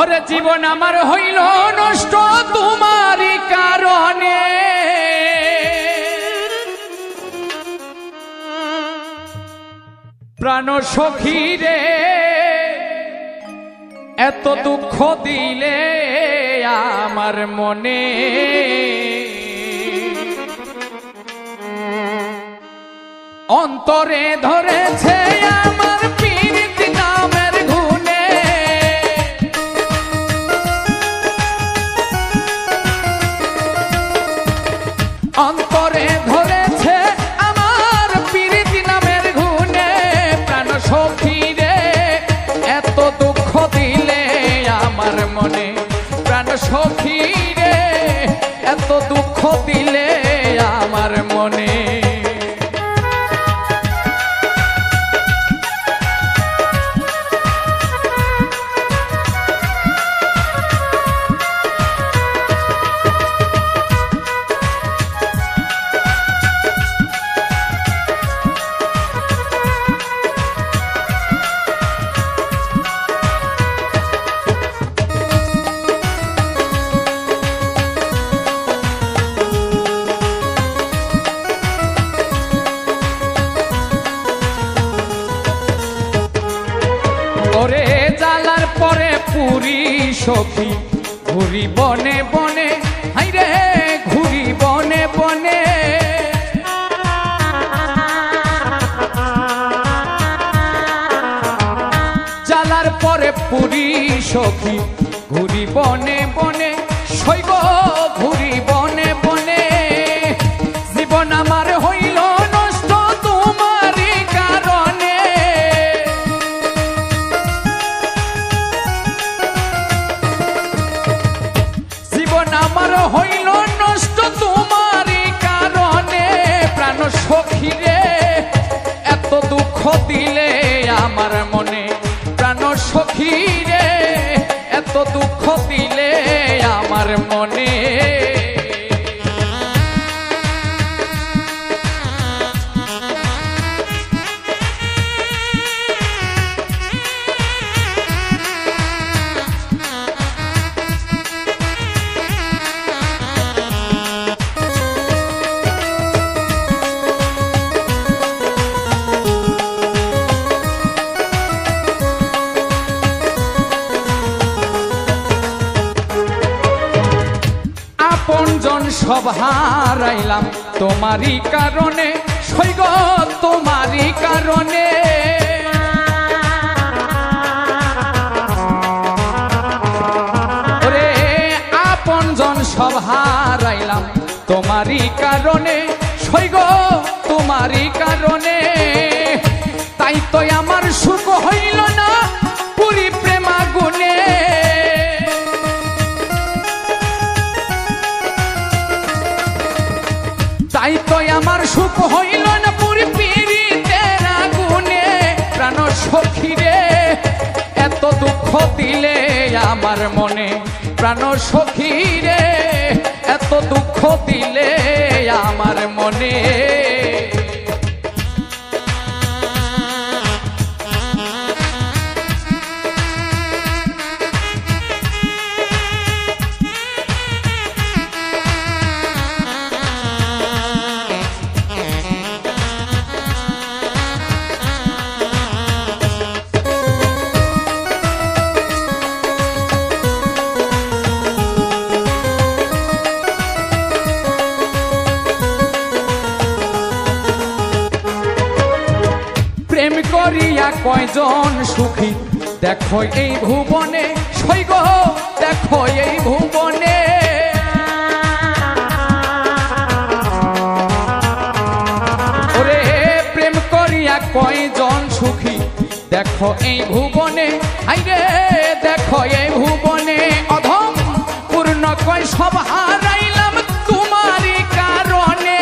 ওরে জীবন আমার হইল নষ্ট তোমারই কারণে, প্রাণ সখী রে এত দুঃখ দিলে আমার মনে, অন্তরে ধরেছে আমার পীড়িতি নামের গুণে, অন্তরে ধরেছে আমার পীড়িতি নামের গুণে, প্রাণ সখী রে এত দুঃখ দিলে আমার মনে, প্রাণ সখী রে এত দুঃখ দিলে আমার মনে। ওরে জ্বালার পরে পুরি সখী ঘুরি বনে বনে, হাইরে ঘুরি বনে বনে, জ্বালার পরে পুরি সখী ঘুরি বনে বনে, শৈব ঘুরি বনে বনে, জীবন আমার হইল নষ্ট তোমারই কারণে, জীবন আমার হইল নষ্ট তোমারই কারণে, প্রাণ সখী রে এত দুঃখ দিলে আমার মনে, প্রাণ সখী রে এত দুঃখ দিলে আমার মনে। আপনজন সব হারাইলাম তোমারই কারণে, সৈগ তোমারই কারণে, ওরে আপনজন সব হারাইলাম তোমারই কারণে, সৈগ তোমারই কারণে, তাই তো আমার সুখ হইল না পুরি প্রেমাগুনে, তাই তো আমার সুখ হইল না পুরি পীড়িতের আগুনে, প্রাণ সখী রে এত দুঃখ দিলে আমার মনে, প্রাণ সখী রে এত দুঃখ দিলে আমার মনে। প্রেম করিয়া কয়জন সুখী দেখো এই ভুবনে, সৈগ দেখো এই ভুবনে, ওরে প্রেম করিয়া কয়জন সুখী দেখো এই ভুবনে, হাইরে দেখো এই ভুবনে, অধম পূর্ণ কয় সব হারাইলাম তোমারই কারণে,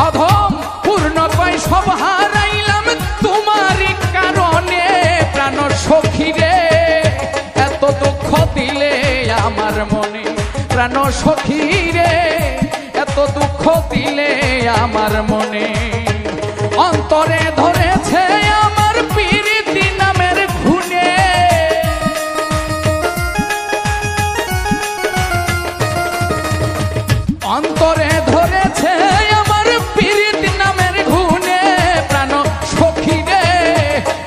অধম পূর্ণ কয় সব হারাইলাম তোমারই কারণে, প্রাণ সখী রে এত দুঃখ দিলে আমার মনে, প্রাণ সখী রে এত দুঃখ দিলে আমার মনে, অন্তরে ধরেছে ধরেছে আমার পীড়িত নামের গুণে প্রাণ সখী রে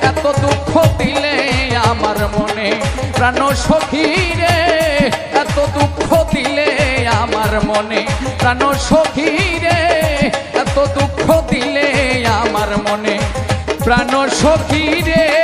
এত দুঃখ দিলে আমার মনে প্রাণ সখী রে এত দুঃখ দিলে আমার মনে প্রাণ সখী রে এত দুঃখ দিলে আমার মনে প্রাণ সখী রে